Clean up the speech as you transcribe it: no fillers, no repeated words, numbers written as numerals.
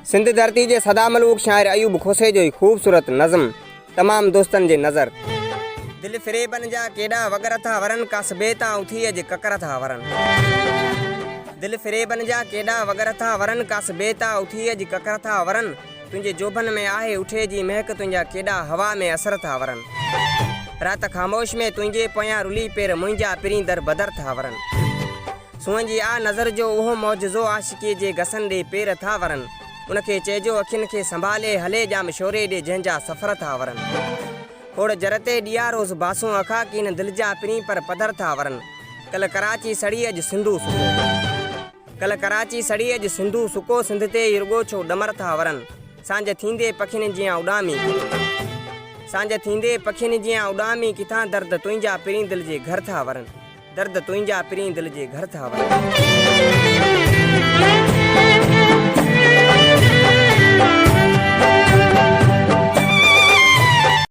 सिंध धरती जे सदा मलूक शाइर अयूब खोसे जो खूबसूरत नज़म तमाम दोस्तन जे नज़र। दिल फ़रेबन जा केड़ा वगर था वरन कासबे ता उथी अज ककर था वरन। दिल फ़रेबन जा केड़ा वगर था वरन कासबे ता उथी अज ककर था वरन। तुंहिंजे जोबन में आहे उठे जी महक तुंहिंजा केड़ा हवा में असर था वरन। रात ख़ामोश में तुंहिंजे पोयां रुली पेर मुंहिंजा पिरी दर बदर था वरन। सुंहिंजी आ नज़र जो उहो मौजज़ो आशिकी जे घसन ॾे पेर था वरन। उनखे चइजो अखियुनि खे संभाले हले जाम शोरे ॾे जंहिंजा सफ़र था वरन। खोड़ जरते ॾिया रोज़ बासूं अखा कीन दिल जा पिरी पर पधर था वरन। कल कराची सड़ी अॼु सिंधू सुको। कल कराची सड़ी अॼु सिंधू सुको सिंध ते रुगो छो डमर था वरन। सांझ थींदे पखियुनि जियां उॾामी सांझ थींदे पखियुनि जियां उॾामी किथां दर्द तुंहिंजा पिरी दिल जे घर था वरन। दर्द तुंहिंजा पिरी दिल जे घर था वरन।